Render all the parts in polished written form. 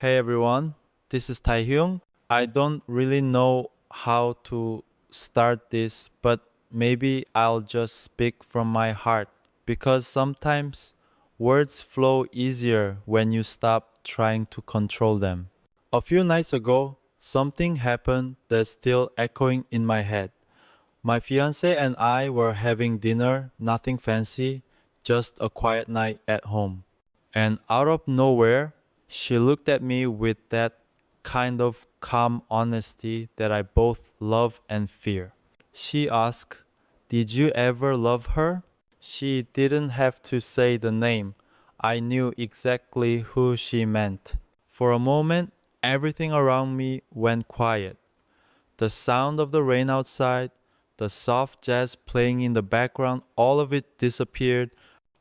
Hey everyone, this is Taehyung. I don't really know how to start this, but maybe I'll just speak from my heart because sometimes words flow easier when you stop trying to control them. A few nights ago, something happened that's still echoing in my head. My fiance and I were having dinner, nothing fancy, just a quiet night at home. And out of nowhere, she looked at me with that kind of calm honesty that I both love and fear. She asked, "Did you ever love her?" She didn't have to say the name. I knew exactly who she meant. For a moment, everything around me went quiet. The sound of the rain outside, the soft jazz playing in the background, all of it disappeared.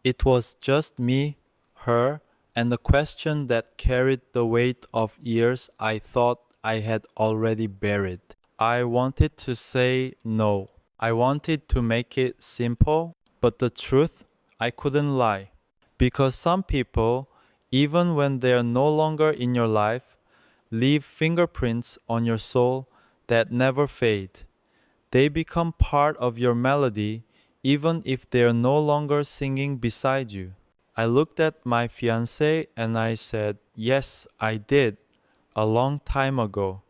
It was just me, her, and the question that carried the weight of years I thought I had already buried. I wanted to say no. I wanted to make it simple, but the truth, I couldn't lie. Because some people, even when they are no longer in your life, leave fingerprints on your soul that never fade. They become part of your melody even if they are no longer singing beside you. I looked at my fiancé and I said, "Yes, I did, a long time ago."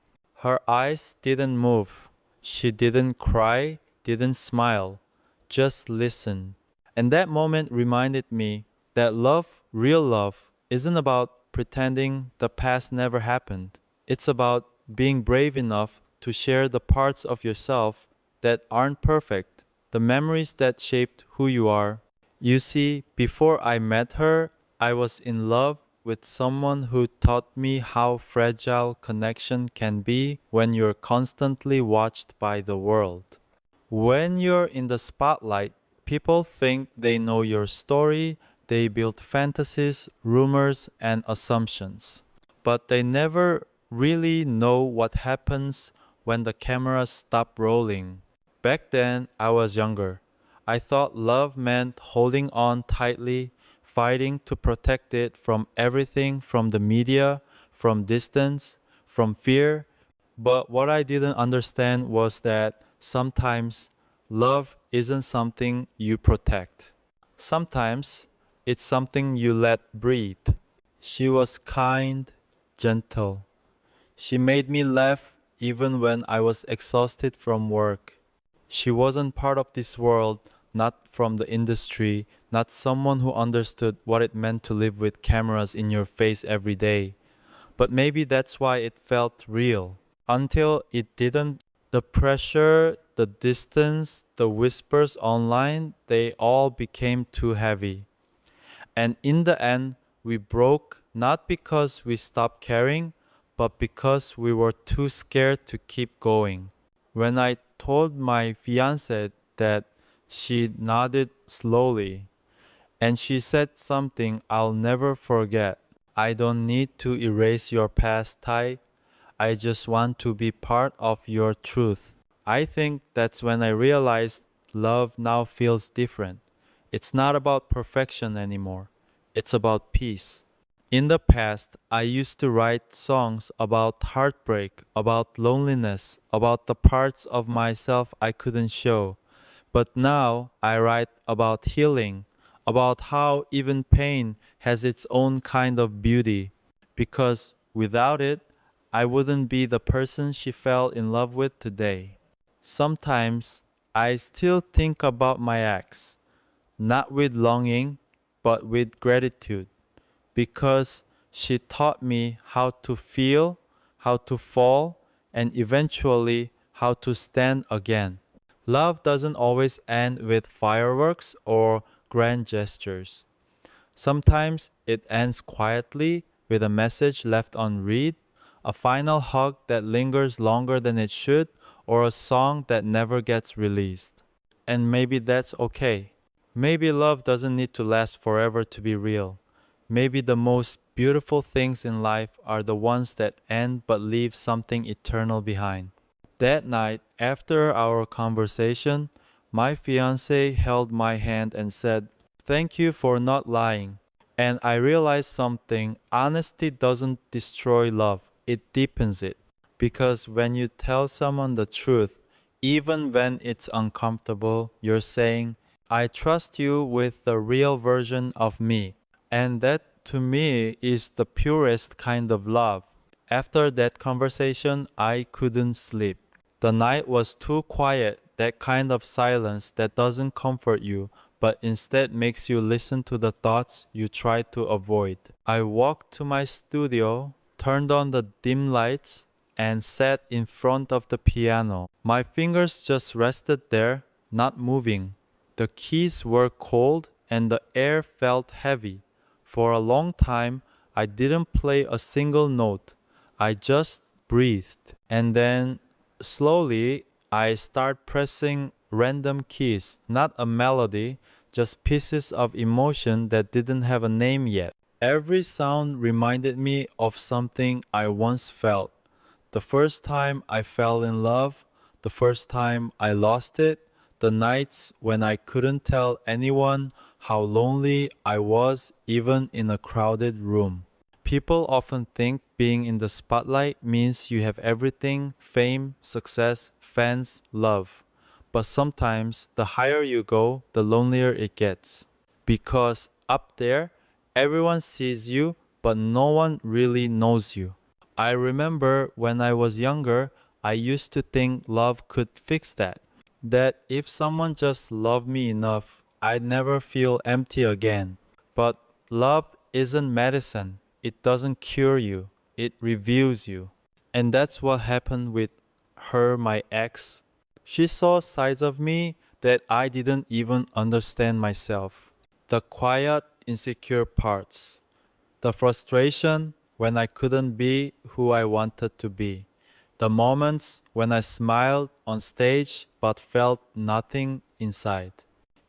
Her eyes didn't move. She didn't cry, didn't smile, just listen. And that moment reminded me that love, real love, isn't about pretending the past never happened. It's about being brave enough to share the parts of yourself that aren't perfect, the memories that shaped who you are. You see, before I met her, I was in love with someone who taught me how fragile connection can be when you're constantly watched by the world. When you're in the spotlight, people think they know your story, they build fantasies, rumors, and assumptions. But they never really know what happens when the cameras stop rolling. Back then, I was younger. I thought love meant holding on tightly, fighting to protect it from everything from the media, from distance, from fear. But what I didn't understand was that sometimes love isn't something you protect. Sometimes it's something you let breathe. She was kind, gentle. She made me laugh even when I was exhausted from work. She wasn't part of this world, not from the industry, not someone who understood what it meant to live with cameras in your face every day. But maybe that's why it felt real. Until it didn't, the pressure, the distance, the whispers online, they all became too heavy. And in the end, we broke not because we stopped caring, but because we were too scared to keep going. When I told my fiancée that, she nodded slowly and she said something I'll never forget. "I don't need to erase your past, Tai. I just want to be part of your truth." I think that's when I realized love now feels different. It's not about perfection anymore. It's about peace. In the past, I used to write songs about heartbreak, about loneliness, about the parts of myself I couldn't show. But now I write about healing, about how even pain has its own kind of beauty. Because without it, I wouldn't be the person she fell in love with today. Sometimes I still think about my ex, not with longing, but with gratitude, because she taught me how to feel, how to fall, and eventually how to stand again. Love doesn't always end with fireworks or grand gestures. Sometimes it ends quietly with a message left unread, a final hug that lingers longer than it should, or a song that never gets released. And maybe that's okay. Maybe love doesn't need to last forever to be real. Maybe the most beautiful things in life are the ones that end but leave something eternal behind. That night, after our conversation, my fiance held my hand and said, "Thank you for not lying." And I realized something: honesty doesn't destroy love, it deepens it. Because when you tell someone the truth, even when it's uncomfortable, you're saying, I trust you with the real version of me. And that, to me, is the purest kind of love. After that conversation, I couldn't sleep. The night was too quiet, that kind of silence that doesn't comfort you, but instead makes you listen to the thoughts you try to avoid. I walked to my studio, turned on the dim lights, and sat in front of the piano. My fingers just rested there, not moving. The keys were cold and the air felt heavy. For a long time, I didn't play a single note. I just breathed. And then slowly, I start pressing random keys, not a melody, just pieces of emotion that didn't have a name yet. Every sound reminded me of something I once felt. The first time I fell in love, the first time I lost it, the nights when I couldn't tell anyone how lonely I was even in a crowded room. People often think being in the spotlight means you have everything: fame, success, fans, love. But sometimes the higher you go, the lonelier it gets. Because up there, everyone sees you, but no one really knows you. I remember when I was younger, I used to think love could fix that. That if someone just loved me enough, I'd never feel empty again. But love isn't medicine. It doesn't cure you, it reveals you. And that's what happened with her, my ex. She saw sides of me that I didn't even understand myself. The quiet, insecure parts. The frustration when I couldn't be who I wanted to be. The moments when I smiled on stage but felt nothing inside.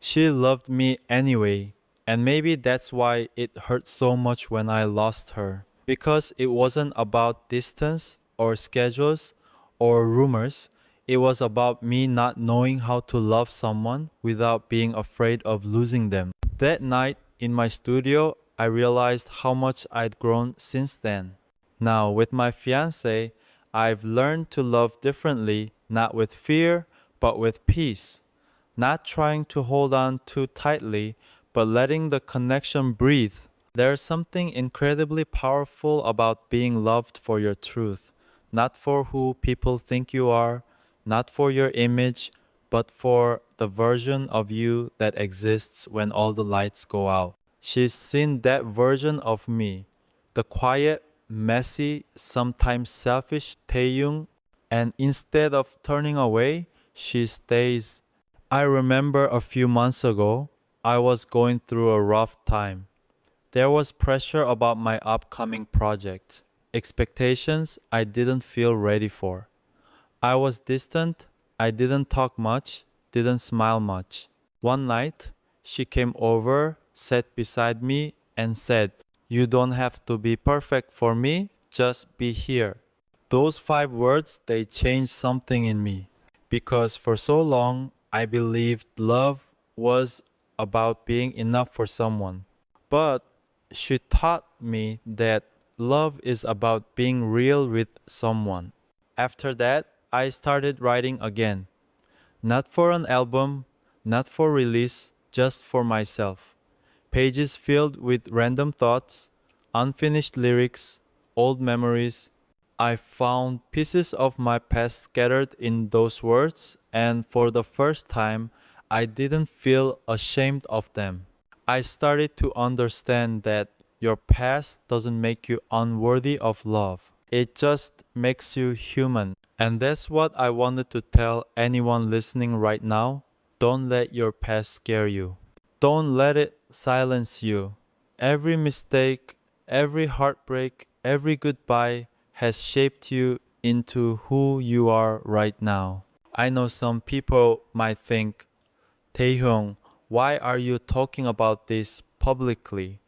She loved me anyway, and maybe that's why it hurt so much when I lost her. Because it wasn't about distance or schedules or rumors, it was about me not knowing how to love someone without being afraid of losing them. That night in my studio, I realized how much I'd grown since then. Now, with my fiancé, I've learned to love differently, not with fear, but with peace. Not trying to hold on too tightly, but letting the connection breathe. There's something incredibly powerful about being loved for your truth, not for who people think you are, not for your image, but for the version of you that exists when all the lights go out. She's seen that version of me, the quiet, messy, sometimes selfish Taehyung, and instead of turning away, she stays. I remember a few months ago, I was going through a rough time. There was pressure about my upcoming project, expectations I didn't feel ready for. I was distant, I didn't talk much, didn't smile much. One night, she came over, sat beside me, and said, You don't have to be perfect for me, just be here. Those 5 words, they changed something in me. Because for so long, I believed love was about being enough for someone. But she taught me that love is about being real with someone. After that, I started writing again. Not for an album, not for release, just for myself. Pages filled with random thoughts, unfinished lyrics, old memories. I found pieces of my past scattered in those words, and for the first time, I didn't feel ashamed of them. I started to understand that your past doesn't make you unworthy of love. It just makes you human. And that's what I wanted to tell anyone listening right now. Don't let your past scare you. Don't let it silence you. Every mistake, every heartbreak, every goodbye has shaped you into who you are right now. I know some people might think, Taehyung, why are you talking about this publicly?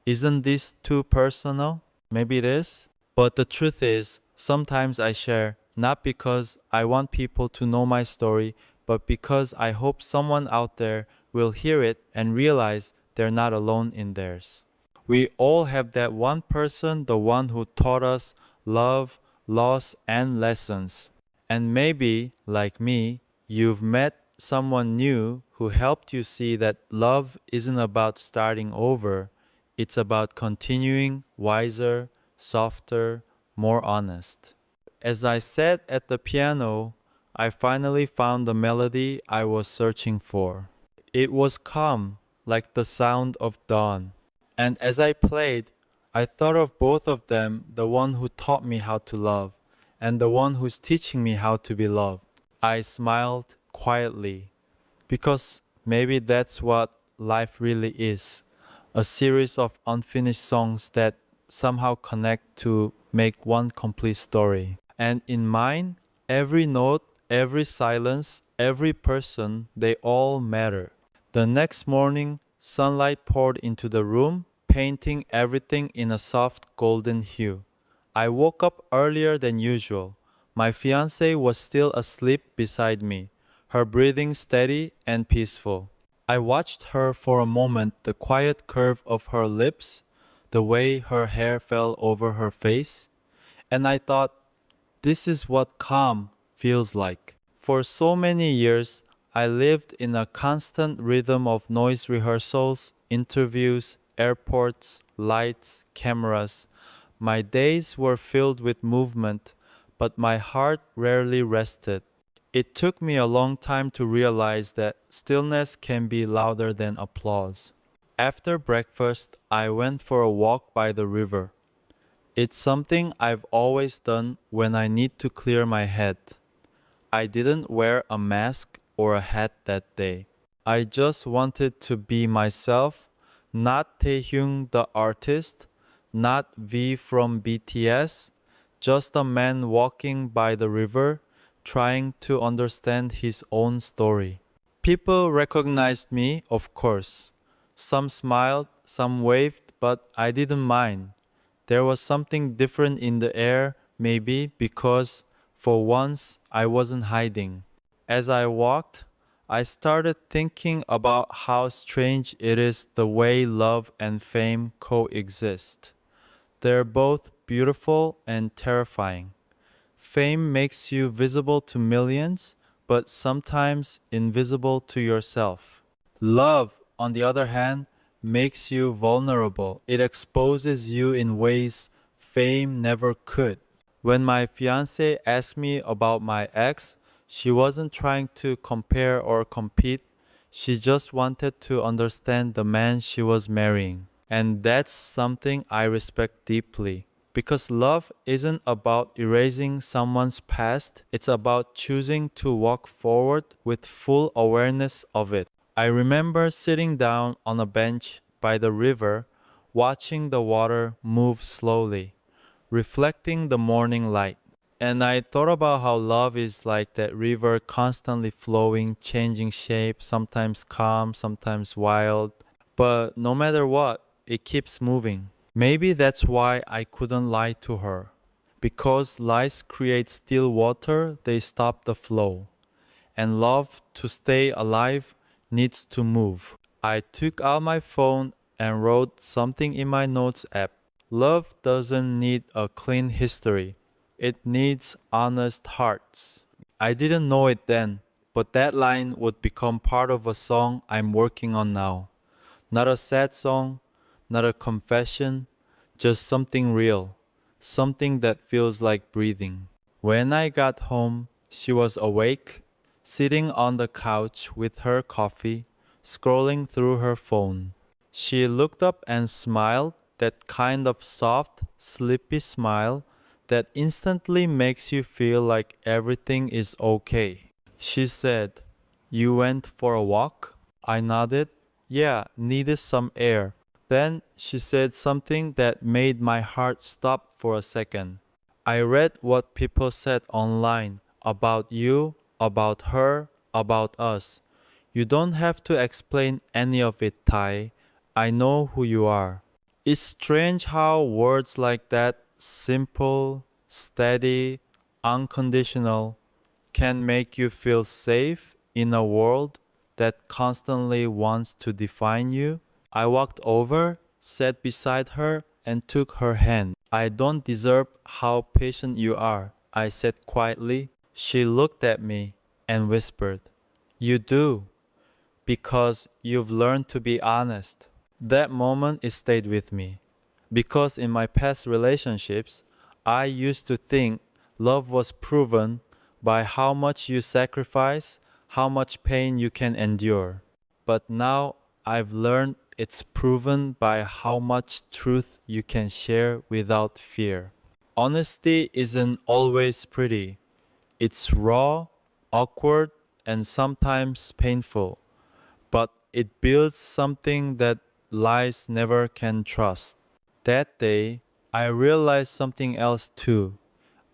Isn't this too personal? Maybe it is. But the truth is, sometimes I share not because I want people to know my story, but because I hope someone out there will hear it and realize they're not alone in theirs. We all have that one person, the one who taught us love, loss, and lessons. And maybe, like me, you've met someone new who helped you see that love isn't about starting over, it's about continuing wiser, softer, more honest. As I sat at the piano, I finally found the melody I was searching for. It was calm, like the sound of dawn. And as I played, I thought of both of them, the one who taught me how to love, and the one who's teaching me how to be loved. I smiled quietly, because maybe that's what life really is, a series of unfinished songs that somehow connect to make one complete story. And in mine, every note, every silence, every person, they all matter. The next morning, sunlight poured into the room, painting everything in a soft golden hue. I woke up earlier than usual. My fiancée was still asleep beside me, her breathing steady and peaceful. I watched her for a moment, the quiet curve of her lips, the way her hair fell over her face, and I thought, this is what calm feels like. For so many years, I lived in a constant rhythm of noise rehearsals, interviews, airports, lights, cameras. My days were filled with movement, but my heart rarely rested. It took me a long time to realize that stillness can be louder than applause. After breakfast, I went for a walk by the river. It's something I've always done when I need to clear my head. I didn't wear a mask or a hat that day. I just wanted to be myself, not Taehyung the artist, not V from BTS, just a man walking by the river, trying to understand his own story. People recognized me, of course. Some smiled, some waved, but I didn't mind. There was something different in the air, maybe because for once I wasn't hiding. As I walked, I started thinking about how strange it is the way love and fame coexist. They're both beautiful and terrifying. Fame makes you visible to millions, but sometimes invisible to yourself. Love, on the other hand, makes you vulnerable. It exposes you in ways fame never could. When my fiance asked me about my ex, she wasn't trying to compare or compete. She just wanted to understand the man she was marrying. And that's something I respect deeply. Because love isn't about erasing someone's past, it's about choosing to walk forward with full awareness of it. I remember sitting down on a bench by the river, watching the water move slowly, reflecting the morning light. And I thought about how love is like that river constantly flowing, changing shape, sometimes calm, sometimes wild. But no matter what, it keeps moving. Maybe that's why I couldn't lie to her. Because lies create still water, they stop the flow. And love, to stay alive, needs to move. I took out my phone and wrote something in my notes app. Love doesn't need a clean history. It needs honest hearts. I didn't know it then, but that line would become part of a song I'm working on now. Not a sad song, not a confession, just something real, something that feels like breathing. When I got home, she was awake, sitting on the couch with her coffee, scrolling through her phone. She looked up and smiled, that kind of soft, sleepy smile that instantly makes you feel like everything is okay. She said, "You went for a walk?" I nodded. "Yeah, needed some air." Then she said something that made my heart stop for a second. "I read what people said online about you, about her, about us. You don't have to explain any of it, Tai. I know who you are." It's strange how words like that, simple, steady, unconditional, can make you feel safe in a world that constantly wants to define you. I walked over, sat beside her, and took her hand. I don't deserve how patient you are, I said quietly. She looked at me and whispered, You do, because you've learned to be honest. That moment it stayed with me. Because in my past relationships, I used to think love was proven by how much you sacrifice, how much pain you can endure. But now I've learned it's proven by how much truth you can share without fear. Honesty isn't always pretty. It's raw, awkward, and sometimes painful, but it builds something that lies never can trust. That day, I realized something else too.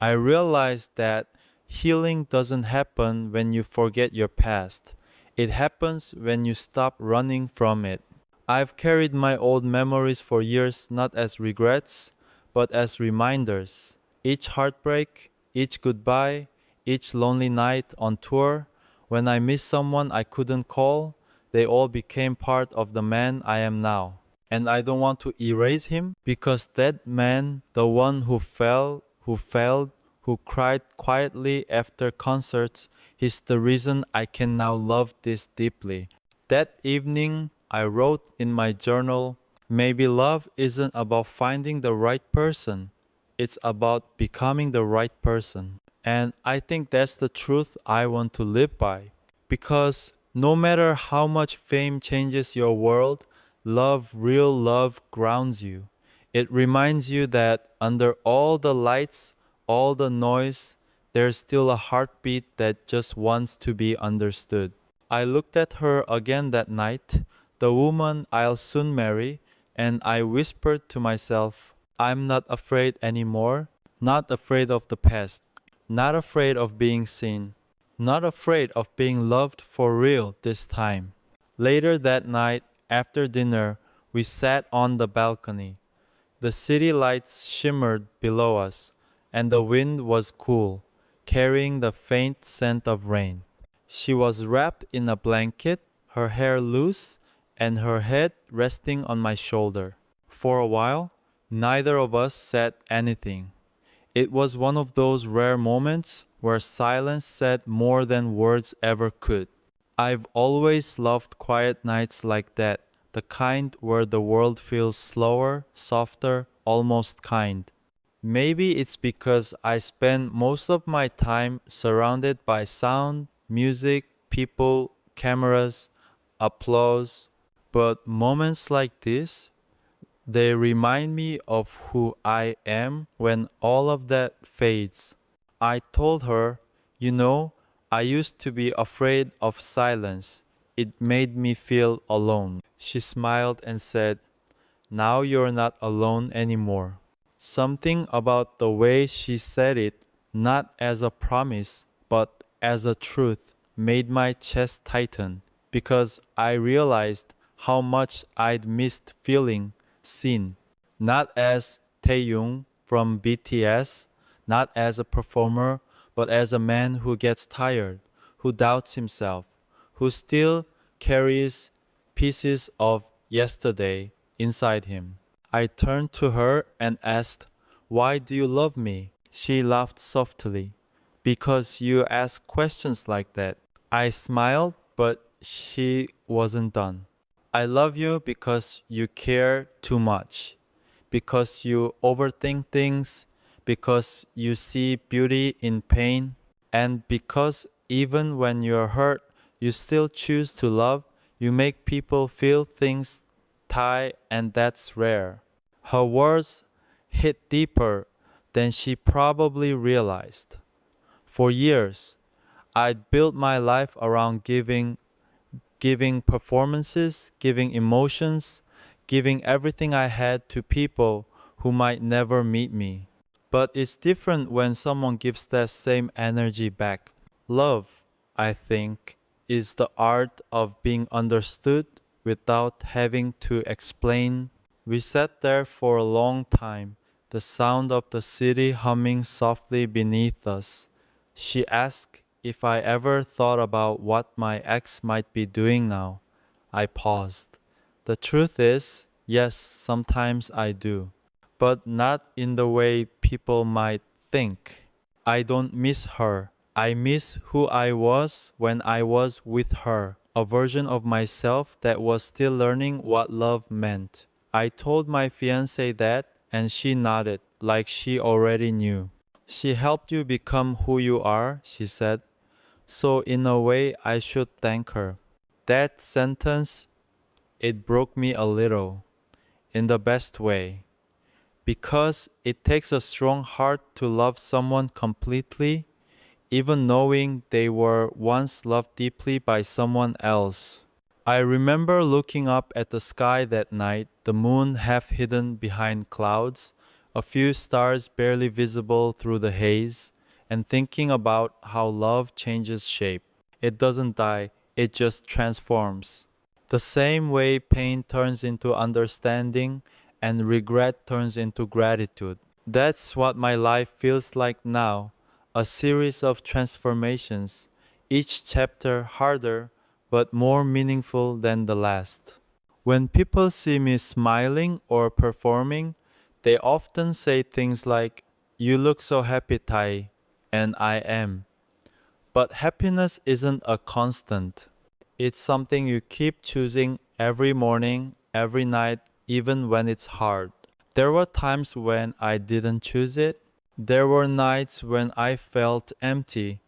I realized that healing doesn't happen when you forget your past. It happens when you stop running from it. I've carried my old memories for years not as regrets, but as reminders. Each heartbreak, each goodbye, each lonely night on tour, when I missed someone I couldn't call, they all became part of the man I am now. And I don't want to erase him because that man, the one who fell, who failed, who cried quietly after concerts, he's the reason I can now love this deeply. That evening, I wrote in my journal, maybe love isn't about finding the right person, it's about becoming the right person. And I think that's the truth I want to live by. Because no matter how much fame changes your world, love, real love, grounds you. It reminds you that under all the lights, all the noise, there's still a heartbeat that just wants to be understood. I looked at her again that night, the woman I'll soon marry, and I whispered to myself, I'm not afraid anymore, not afraid of the past, not afraid of being seen, not afraid of being loved for real this time. Later that night, after dinner, we sat on the balcony. The city lights shimmered below us, and the wind was cool, carrying the faint scent of rain. She was wrapped in a blanket, her hair loose, and her head resting on my shoulder. For a while, neither of us said anything. It was one of those rare moments where silence said more than words ever could. I've always loved quiet nights like that, the kind where the world feels slower, softer, almost kind. Maybe it's because I spend most of my time surrounded by sound, music, people, cameras, applause. But moments like this, they remind me of who I am when all of that fades. I told her, you know, I used to be afraid of silence. It made me feel alone. She smiled and said, Now you're not alone anymore. Something about the way she said it, not as a promise, but as a truth, made my chest tighten because I realized how much I'd missed feeling seen, not as Taehyung from BTS, not as a performer, but as a man who gets tired, who doubts himself, who still carries pieces of yesterday inside him. I turned to her and asked, Why do you love me? She laughed softly. Because you ask questions like that. I smiled, but she wasn't done. I love you because you care too much, because you overthink things, because you see beauty in pain, and because even when you're hurt, you still choose to love, you make people feel things, Thai, and that's rare. Her words hit deeper than she probably realized. For years, I'd built my life around giving performances, giving emotions, giving everything I had to people who might never meet me. But it's different when someone gives that same energy back. Love, I think, is the art of being understood without having to explain. We sat there for a long time, the sound of the city humming softly beneath us. She asked if I ever thought about what my ex might be doing now. I paused. The truth is, Yes, sometimes I do, but not in the way people might think. I don't miss her. I miss who I was when I was with her, a version of myself that was still learning what love meant. I told my fiancé that, and she nodded, like she already knew. She helped you become who you are, she said. So, in a way, I should thank her. That sentence, it broke me a little, in the best way. Because it takes a strong heart to love someone completely, even knowing they were once loved deeply by someone else. I remember looking up at the sky that night, the moon half hidden behind clouds, a few stars barely visible through the haze, and thinking about how love changes shape. It doesn't die, it just transforms. The same way pain turns into understanding and regret turns into gratitude. That's what my life feels like now, a series of transformations, each chapter harder but more meaningful than the last. When people see me smiling or performing, they often say things like, "You look so happy, Tai," and I am. But happiness isn't a constant. It's something you keep choosing every morning, every night, even when it's hard. There were times when I didn't choose it. There were nights when I felt empty,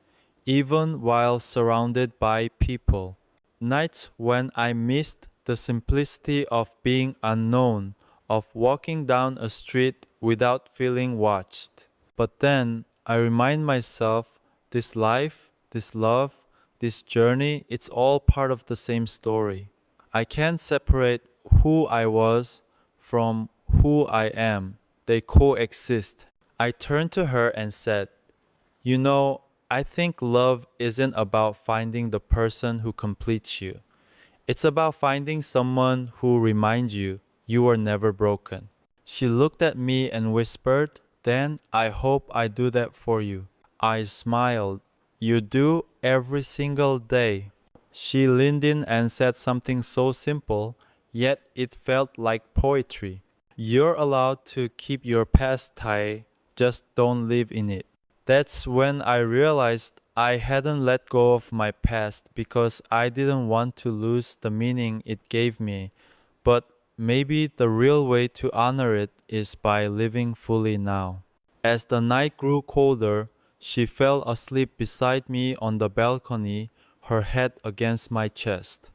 even while surrounded by people. Nights when I missed the simplicity of being unknown, of walking down a street without feeling watched. But then I remind myself this life, this love, this journey, it's all part of the same story. I can't separate who I was from who I am. They coexist. I turned to her and said, "You know, I think love isn't about finding the person who completes you. It's about finding someone who reminds you you were never broken." She looked at me and whispered, "Then I hope I do that for you." I smiled. "You do every single day." She leaned in and said something so simple, yet it felt like poetry. "You're allowed to keep your past, Tai, just don't live in it." That's when I realized I hadn't let go of my past because I didn't want to lose the meaning it gave me. But maybe the real way to honor it is by living fully now. As the night grew colder, she fell asleep beside me on the balcony, her head against my chest.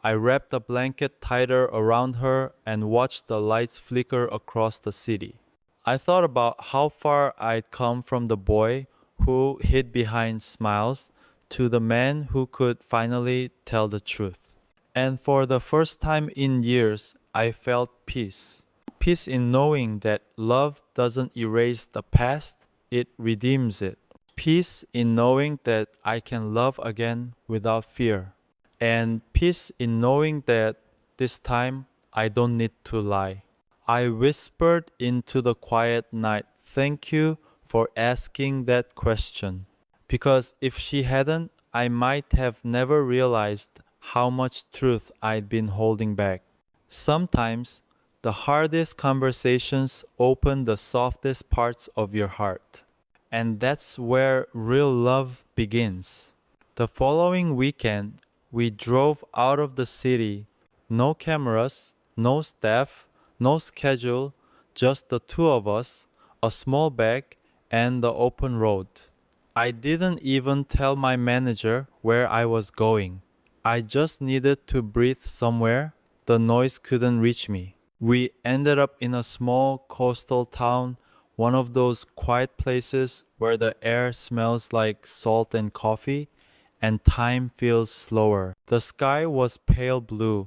I wrapped the blanket tighter around her and watched the lights flicker across the city. I thought about how far I'd come from the boy who hid behind smiles to the man who could finally tell the truth. And for the first time in years, I felt peace. Peace in knowing that love doesn't erase the past, it redeems it. Peace in knowing that I can love again without fear. And peace in knowing that this time I don't need to lie. I whispered into the quiet night, "Thank you for asking that question." Because if she hadn't, I might have never realized how much truth I'd been holding back. Sometimes, the hardest conversations open the softest parts of your heart. And that's where real love begins. The following weekend, we drove out of the city. No cameras, no staff, no schedule, just the two of us, a small bag, and the open road. I didn't even tell my manager where I was going. I just needed to breathe somewhere. The noise couldn't reach me. We ended up in a small coastal town, one of those quiet places where the air smells like salt and coffee, and time feels slower. The sky was pale blue,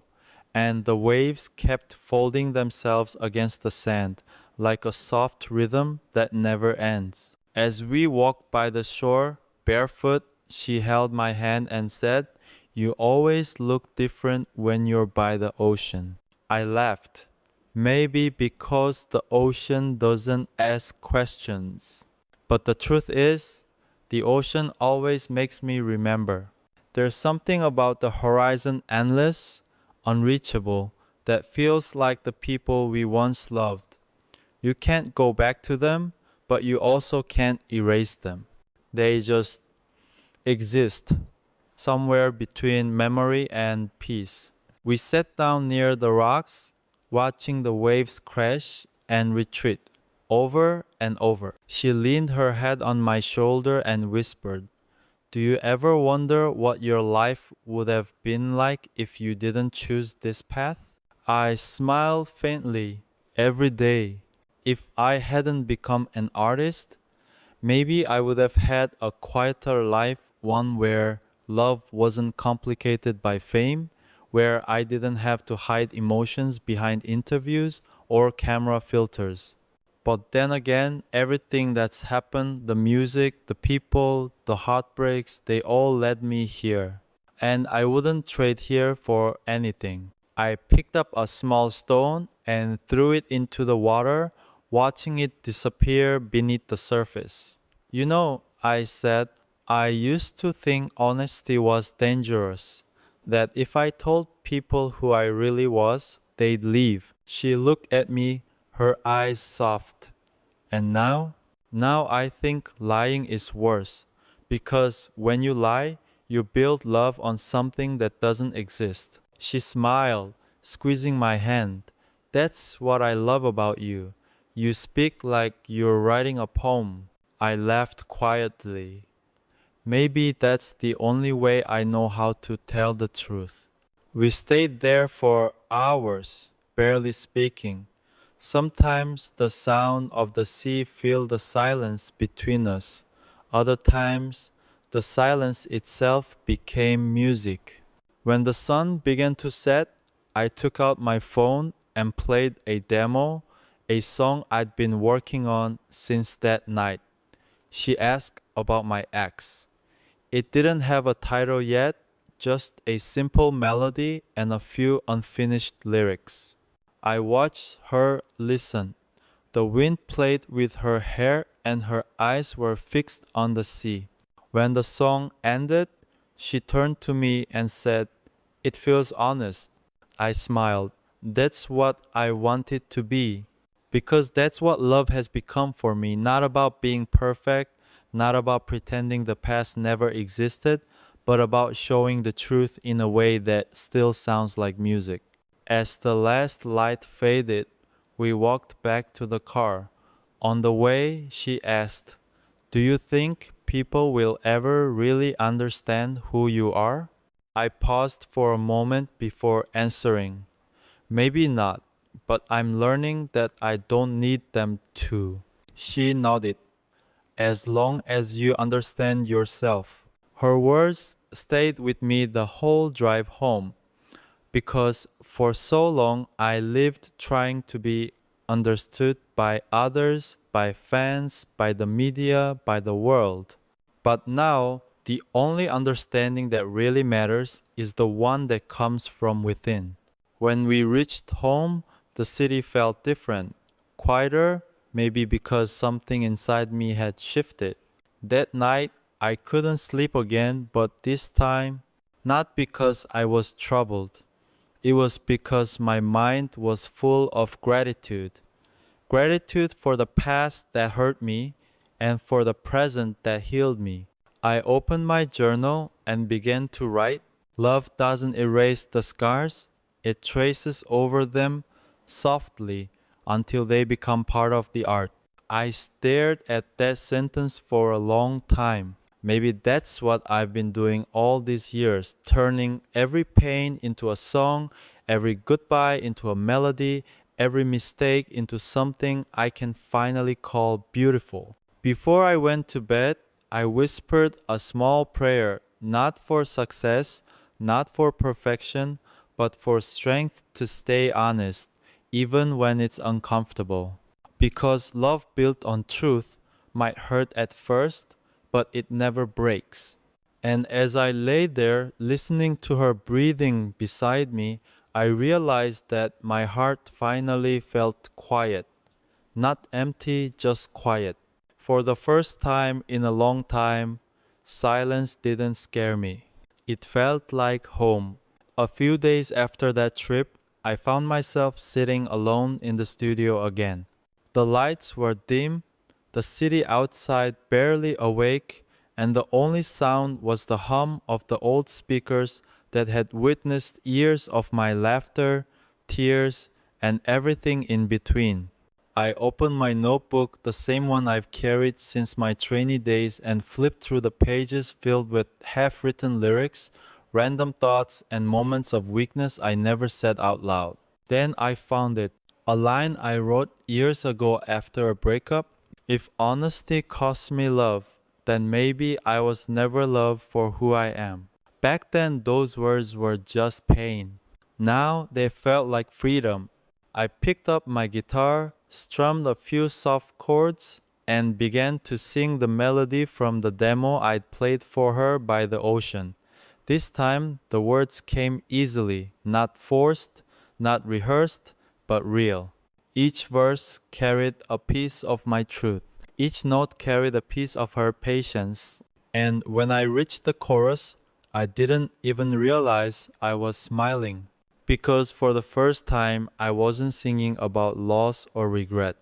and the waves kept folding themselves against the sand like a soft rhythm that never ends. As we walked by the shore, barefoot, she held my hand and said, "You always look different when you're by the ocean." I laughed. Maybe because the ocean doesn't ask questions. But the truth is, the ocean always makes me remember. There's something about the horizon endless, unreachable, that feels like the people we once loved. You can't go back to them, but you also can't erase them. They just exist somewhere between memory and peace. We sat down near the rocks, watching the waves crash and retreat over and over. She leaned her head on my shoulder and whispered, "Do you ever wonder what your life would have been like if you didn't choose this path?" I smiled faintly. Every day. If I hadn't become an artist, maybe I would have had a quieter life, one where love wasn't complicated by fame, where I didn't have to hide emotions behind interviews or camera filters. But then again, everything that's happened, the music, the people, the heartbreaks, they all led me here. And I wouldn't trade here for anything. I picked up a small stone and threw it into the water, watching it disappear beneath the surface. "You know," I said, "I used to think honesty was dangerous, that if I told people who I really was, they'd leave." She looked at me, her eyes soft. "And now? Now I think lying is worse, because when you lie, you build love on something that doesn't exist." She smiled, squeezing my hand. "That's what I love about you. You speak like you're writing a poem." I laughed quietly. Maybe that's the only way I know how to tell the truth. We stayed there for hours, barely speaking. Sometimes the sound of the sea filled the silence between us. Other times, the silence itself became music. When the sun began to set, I took out my phone and played a demo, a song I'd been working on since that night. She asked about my ex. It didn't have a title yet, just a simple melody and a few unfinished lyrics. I watched her listen. The wind played with her hair and her eyes were fixed on the sea. When the song ended, she turned to me and said, "It feels honest." I smiled. That's what I want it to be. Because that's what love has become for me. Not about being perfect, not about pretending the past never existed, but about showing the truth in a way that still sounds like music. As the last light faded, we walked back to the car. On the way, she asked, "Do you think people will ever really understand who you are?" I paused for a moment before answering. "Maybe not, but I'm learning that I don't need them to." She nodded. "As long as you understand yourself." Her words stayed with me the whole drive home, because for so long I lived trying to be understood by others, by fans, by the media, by the world. But now, the only understanding that really matters is the one that comes from within. When we reached home, the city felt different, quieter, maybe because something inside me had shifted. That night, I couldn't sleep again, but this time, not because I was troubled. It was because my mind was full of gratitude. Gratitude for the past that hurt me and for the present that healed me. I opened my journal and began to write. Love doesn't erase the scars, it traces over them softly until they become part of the art. I stared at that sentence for a long time. Maybe that's what I've been doing all these years, turning every pain into a song, every goodbye into a melody, every mistake into something I can finally call beautiful. Before I went to bed, I whispered a small prayer, not for success, not for perfection, but for strength to stay honest, even when it's uncomfortable. Because love built on truth might hurt at first, but it never breaks. And as I lay there listening to her breathing beside me, I realized that my heart finally felt quiet. Not empty, just quiet. For the first time in a long time, silence didn't scare me. It felt like home. A few days after that trip, I found myself sitting alone in the studio again. The lights were dim, the city outside barely awake, and the only sound was the hum of the old speakers that had witnessed years of my laughter, tears, and everything in between. I opened my notebook, the same one I've carried since my trainee days, and flipped through the pages filled with half-written lyrics, random thoughts, and moments of weakness I never said out loud. Then I found it, a line I wrote years ago after a breakup. If honesty costs me love, then maybe I was never loved for who I am. Back then, those words were just pain. Now they felt like freedom. I picked up my guitar, strummed a few soft chords, and began to sing the melody from the demo I'd played for her by the ocean. This time, the words came easily, not forced, not rehearsed, but real. Each verse carried a piece of my truth. Each note carried a piece of her patience. And when I reached the chorus, I didn't even realize I was smiling. Because for the first time, I wasn't singing about loss or regret.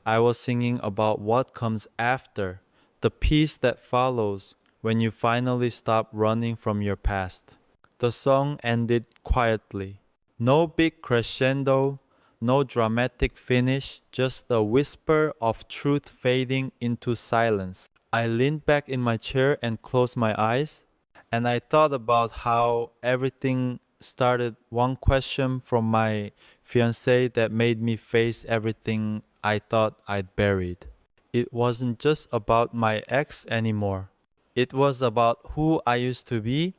I was singing about what comes after, the peace that follows when you finally stop running from your past. The song ended quietly. No big crescendo, no dramatic finish, just a whisper of truth fading into silence. I leaned back in my chair and closed my eyes, and I thought about how everything started. One question from my fiancé that made me face everything I thought I'd buried. It wasn't just about my ex anymore. It was about who I used to be,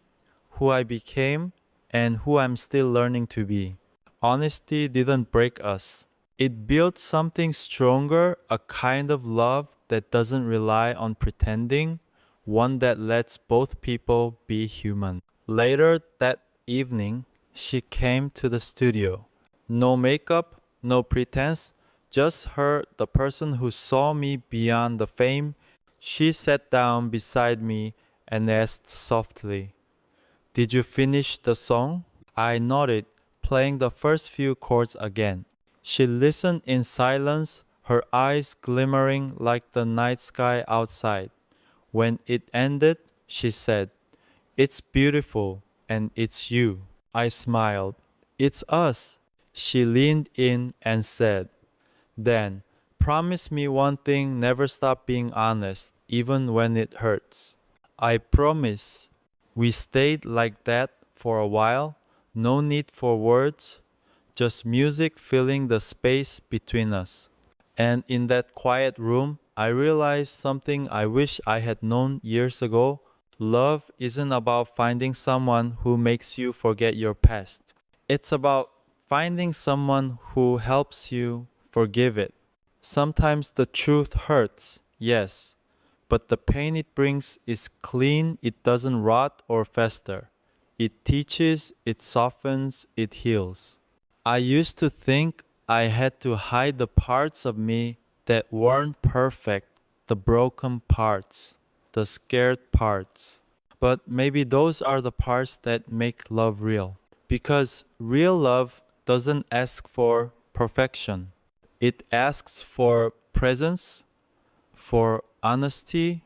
who I became, and who I'm still learning to be. Honesty didn't break us. It built something stronger, a kind of love that doesn't rely on pretending, one that lets both people be human. Later that evening, she came to the studio. No makeup, no pretense, just her, the person who saw me beyond the fame. She sat down beside me and asked softly, "Did you finish the song?" I nodded, playing the first few chords again. She listened in silence, her eyes glimmering like the night sky outside. When it ended, she said, "It's beautiful, and it's you." I smiled. "It's us." She leaned in and said, "Then, promise me one thing, never stop being honest, even when it hurts." I promise. We stayed like that for a while, no need for words, just music filling the space between us. And in that quiet room, I realized something I wish I had known years ago. Love isn't about finding someone who makes you forget your past. It's about finding someone who helps you forgive it. Sometimes the truth hurts, yes, but the pain it brings is clean, it doesn't rot or fester. It teaches, it softens, it heals. I used to think I had to hide the parts of me that weren't perfect, the broken parts, the scared parts. But maybe those are the parts that make love real. Because real love doesn't ask for perfection. It asks for presence, for honesty,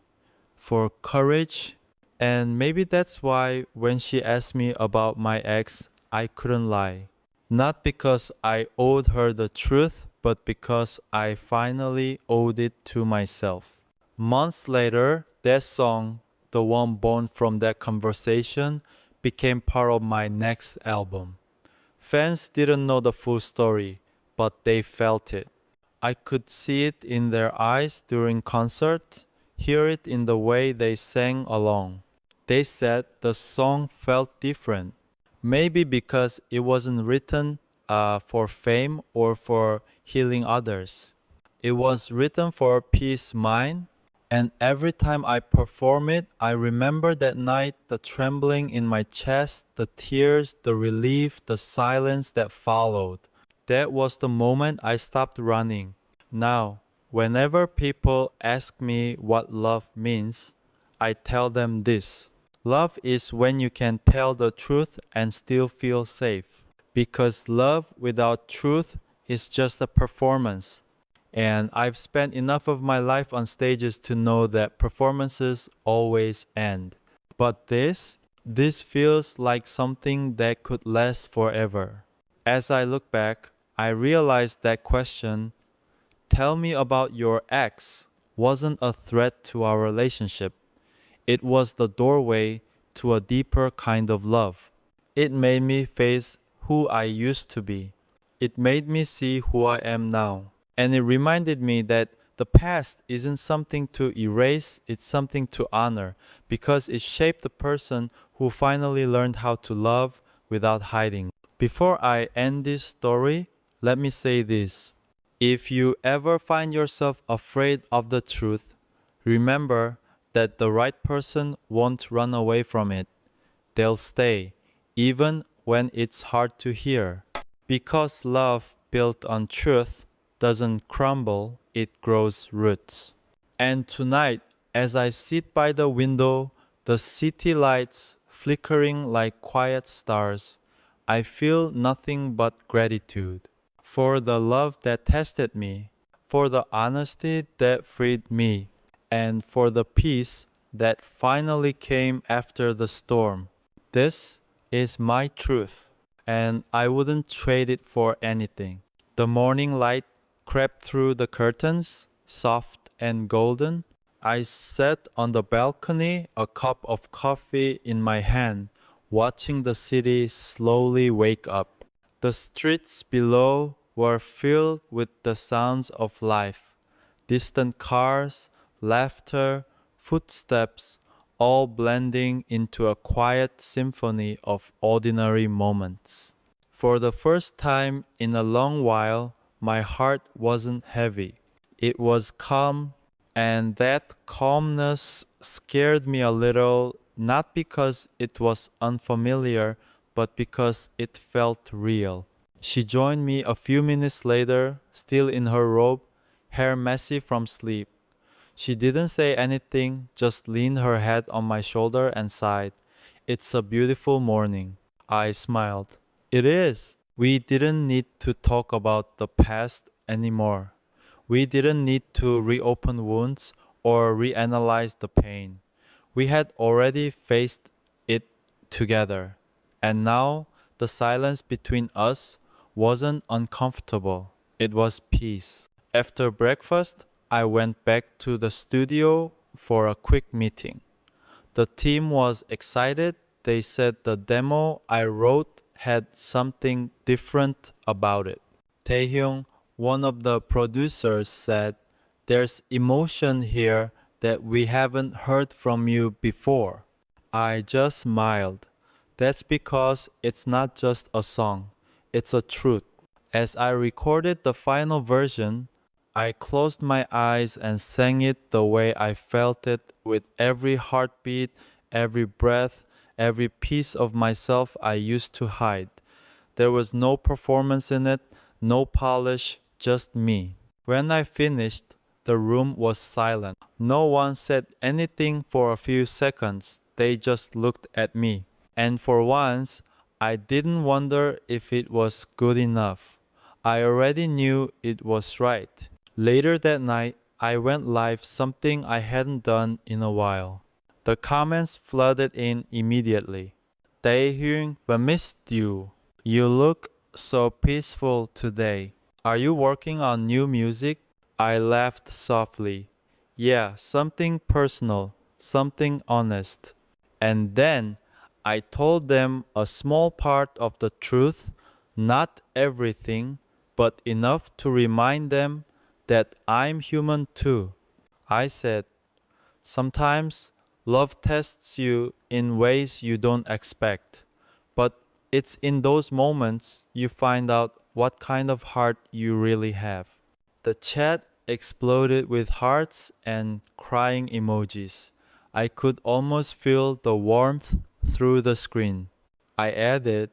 for courage. And maybe that's why when she asked me about my ex, I couldn't lie. Not because I owed her the truth, but because I finally owed it to myself. Months later, that song, the one born from that conversation, became part of my next album. Fans didn't know the full story, but they felt it. I could see it in their eyes during concerts, hear it in the way they sang along. They said the song felt different. Maybe because it wasn't written for fame or for healing others. It was written for peace mind. And every time I perform it, I remember that night, the trembling in my chest, the tears, the relief, the silence that followed. That was the moment I stopped running. Now, whenever people ask me what love means, I tell them this. Love is when you can tell the truth and still feel safe. Because love without truth is just a performance. And I've spent enough of my life on stages to know that performances always end. But this feels like something that could last forever. As I look back, I realized that question, "Tell me about your ex," wasn't a threat to our relationship. It was the doorway to a deeper kind of love. It made me face who I used to be. It made me see who I am now. And it reminded me that the past isn't something to erase, it's something to honor because it shaped the person who finally learned how to love without hiding. Before I end this story, let me say this. If you ever find yourself afraid of the truth, remember that the right person won't run away from it. They'll stay, even when it's hard to hear. Because love built on truth doesn't crumble, it grows roots. And tonight, as I sit by the window, the city lights flickering like quiet stars, I feel nothing but gratitude for the love that tested me, for the honesty that freed me, and for the peace that finally came after the storm. This is my truth, and I wouldn't trade it for anything. The morning light crept through the curtains, soft and golden. I sat on the balcony, a cup of coffee in my hand, watching the city slowly wake up. The streets below were filled with the sounds of life. Distant cars, laughter, footsteps, all blending into a quiet symphony of ordinary moments. For the first time in a long while, my heart wasn't heavy. It was calm, and that calmness scared me a little, not because it was unfamiliar, but because it felt real. She joined me a few minutes later, still in her robe, hair messy from sleep. She didn't say anything, just leaned her head on my shoulder and sighed. "It's a beautiful morning." I smiled. "It is." We didn't need to talk about the past anymore. We didn't need to reopen wounds or reanalyze the pain. We had already faced it together. And now the silence between us wasn't uncomfortable. It was peace. After breakfast, I went back to the studio for a quick meeting. The team was excited. They said the demo I wrote had something different about it. Taehyung, one of the producers, said, "There's emotion here that we haven't heard from you before." I just smiled. That's because it's not just a song, it's a truth. As I recorded the final version, I closed my eyes and sang it the way I felt it, with every heartbeat, every breath, every piece of myself I used to hide. There was no performance in it, no polish, just me. When I finished, the room was silent. No one said anything for a few seconds. They just looked at me. And for once, I didn't wonder if it was good enough. I already knew it was right. Later that night, I went live, something I hadn't done in a while. The comments flooded in immediately. "Taehyung, we missed you. You look so peaceful today. Are you working on new music?" I laughed softly. "Yeah, something personal, something honest." And then I told them a small part of the truth, not everything, but enough to remind them that I'm human too. I said, "Sometimes love tests you in ways you don't expect, but it's in those moments you find out what kind of heart you really have." The chat exploded with hearts and crying emojis. I could almost feel the warmth through the screen. I added,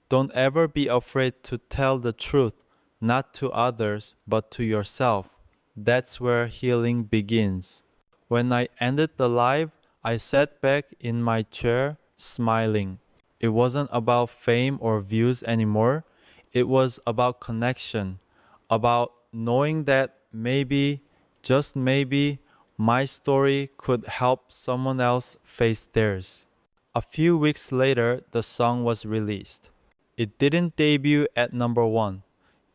"Don't ever be afraid to tell the truth, not to others, but to yourself. That's where healing begins." When I ended the live, I sat back in my chair, smiling. It wasn't about fame or views anymore. It was about connection, about knowing that maybe, just maybe, my story could help someone else face theirs. A few weeks later, the song was released. It didn't debut at number one.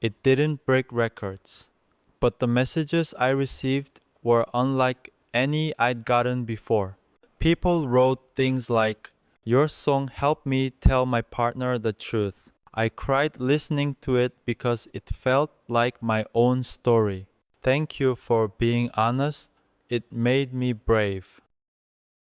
It didn't break records. But the messages I received were unlike any I'd gotten before. People wrote things like, "Your song helped me tell my partner the truth. I cried listening to it because it felt like my own story. Thank you for being honest. It made me brave."